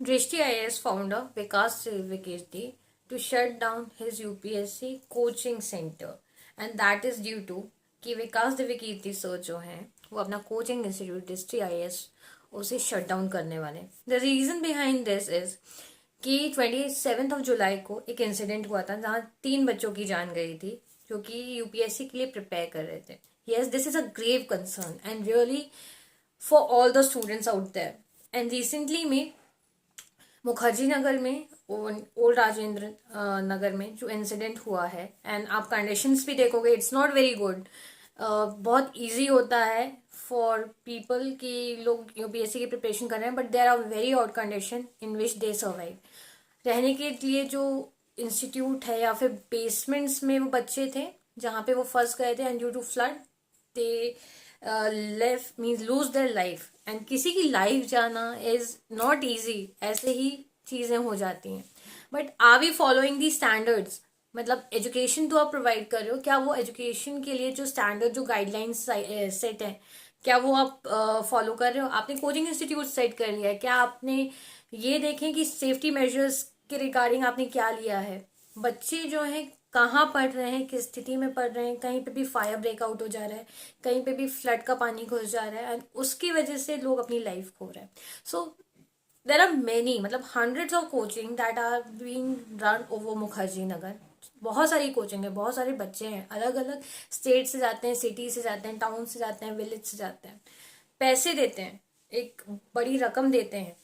Drishti IAS founder Vikas Trivikirti to shut down his UPSC coaching center, and that is due to कि विकास Divyakirti sir जो हैं वो अपना coaching institute Drishti IAS उसे shut down करने वाले। The reason behind this is कि 27 जुलाई को एक इंसिडेंट हुआ था जहाँ 3 बच्चों की जान गई थी जो कि यूपीएससी के लिए प्रिपेयर कर रहे थे। Yes, this is a grave concern and really for all the students out there. And recently में मुखर्जी नगर में ओल्ड राजेंद्र नगर में जो इंसिडेंट हुआ है, एंड आप कंडीशंस भी देखोगे, इट्स नॉट वेरी गुड। बहुत इजी होता है फॉर पीपल कि लोग यूपीएससी की प्रिपरेशन कर रहे हैं, but there are very out condition in which they survive. रहने के लिए जो इंस्टीट्यूट है या फिर बेसमेंट्स में वो बच्चे थे जहाँ पे वो फंस गए थे, and due to flood they left means lose their life. And किसी की लाइफ जाना इज नॉट ईजी, ऐसे ही चीज़ें हो जाती हैं। But are we following the standards? मतलब एजुकेशन तो आप प्रोवाइड कर रहे हो, क्या वो एजुकेशन के लिए जो स्टैंडर्ड जो गाइडलाइंस सेट है क्या वो आप फॉलो कर रहे हो? आपने कोचिंग इंस्टीट्यूट सेट कर लिया है, क्या आपने ये देखें कि सेफ्टी मेजर्स के रिगार्डिंग आपने क्या लिया है? बच्चे जो हैं कहाँ पढ़ रहे हैं, किस स्थिति में पढ़ रहे हैं, कहीं पे भी फायर ब्रेकआउट हो जा रहा है, कहीं पे भी फ्लड का पानी घुस जा रहा है, एंड उसकी वजह से लोग अपनी लाइफ खो रहे हैं। सो देर आर मेनी, मतलब hundreds of coaching that are being run over Mukherjee Nagar. बहुत सारी कोचिंग है, बहुत सारे बच्चे हैं, अलग अलग स्टेट से जाते हैं, सिटी से जाते हैं, टाउन से जाते हैं, विलेज से जाते हैं, पैसे देते हैं, एक बड़ी रकम देते हैं,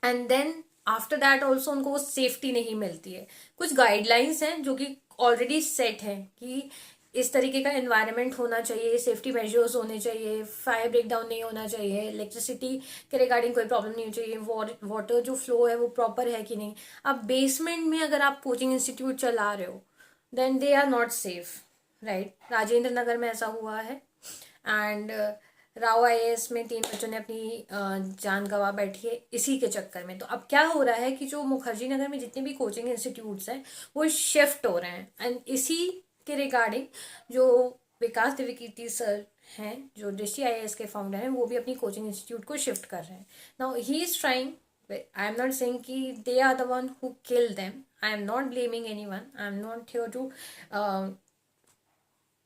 and then after that also उनको वो सेफ्टी नहीं मिलती है। कुछ गाइडलाइंस हैं जो कि ऑलरेडी सेट हैं कि इस तरीके का एनवायरनमेंट होना चाहिए, सेफ्टी मेजर्स होने चाहिए, फायर ब्रेक डाउन नहीं होना चाहिए, इलेक्ट्रिसिटी के रिगार्डिंग कोई प्रॉब्लम नहीं होनी चाहिए, वाटर जो फ्लो है वो प्रॉपर है कि नहीं। अब बेसमेंट में अगर आप कोचिंग इंस्टीट्यूट चला रहे हो then they are not safe, right? Rajendra Nagar में ऐसा हुआ है, एंड राव आईएएस में 3 बच्चों ने अपनी जान गंवा बैठी है इसी के चक्कर में। तो अब क्या हो रहा है कि जो मुखर्जी नगर में जितने भी कोचिंग इंस्टीट्यूट्स हैं वो शिफ्ट हो रहे हैं, एंड इसी के रिगार्डिंग जो विकास दिव्यकीर्ति सर हैं जो दृष्टि आईएएस के फाउंडर हैं वो भी अपनी कोचिंग इंस्टीट्यूट को शिफ्ट कर रहे हैं। Now he is trying, I am not saying कि they are the one who kill them, I am not blaming anyone, I am not here to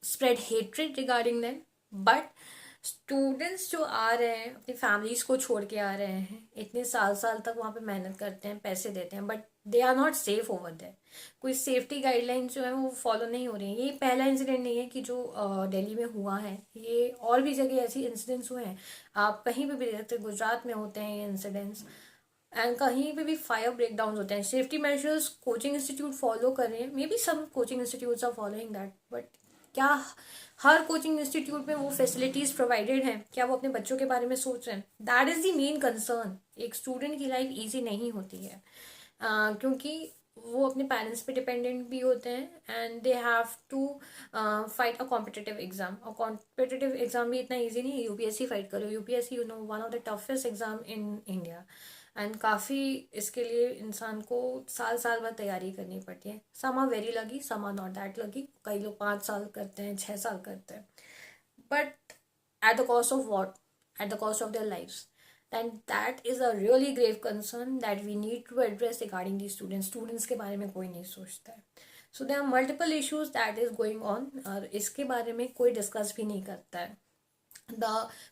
spread hatred regarding them, but students जो आ रहे हैं अपनी families को छोड़ के आ रहे हैं, इतने साल साल तक वहाँ पे मेहनत करते हैं, पैसे देते हैं, but they are not safe over there. कोई सेफ्टी गाइडलाइन जो है वो फॉलो नहीं हो रही है। ये पहला इंसिडेंट नहीं है कि जो दिल्ली में हुआ है, ये और भी जगह ऐसी इंसिडेंट्स हुए हैं। आप कहीं पे भी देख सकते हैं, गुजरात में होते हैं ये इंसिडेंट्स, एंड कहीं पे भी फायर ब्रेकडाउन होते हैं। Safety measures coaching institute follow कर रहे हैं, may be some coaching institutes are following that, but क्या हर कोचिंग इंस्टीट्यूट में वो फैसिलिटीज प्रोवाइडेड हैं? क्या वो अपने बच्चों के बारे में सोच रहे हैं? That is the main concern. एक स्टूडेंट की लाइफ इजी नहीं होती है, क्योंकि वो अपने पेरेंट्स पे डिपेंडेंट भी होते हैं, and they have to fight a competitive exam. और कॉम्पिटिटिव एग्जाम भी इतना इजी नहीं है। यूपीएससी फाइट करो, UPSC you know one of the toughest exam in India, and काफ़ी इसके लिए इंसान को साल साल बाद तैयारी करनी पड़ती है। सम आर वेरी लगी, सम आर नॉट दैट लगी। कई लोग 5 साल करते हैं, 6 साल करते हैं, but at the cost of what? At the cost of their lifes. then that is a really grave concern that we need to address regarding these students के बारे में कोई नहीं सोचता है। So there are multiple issues that is going on, और इसके बारे में कोई डिस्कस भी नहीं करता है। The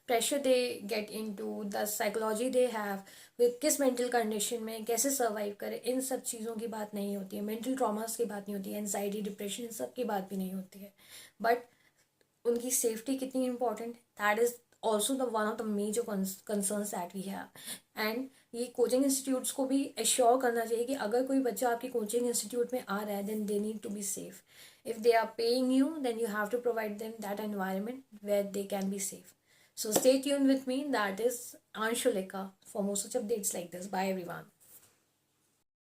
pressure they get into, the psychology they have, वे किस मेंटल कंडीशन में कैसे सर्वाइव करें, इन सब चीज़ों की बात नहीं होती है। मेंटल ट्रॉमास की बात नहीं होती है, एनजाइटी, डिप्रेशन, इन सब की बात भी नहीं होती है। बट उनकी सेफ्टी कितनी important, that is also the one of the major concerns that we have. And ये कोचिंग इंस्टीट्यूट्स को भी एश्योर करना चाहिए कि अगर कोई बच्चा आपके कोचिंग इंस्टीट्यूट में आ रहा है then they need to be safe. If they are paying you then you have to provide them that environment where they can be safe. So stay tuned with me. That is Anshulika for more such updates like this. Bye everyone.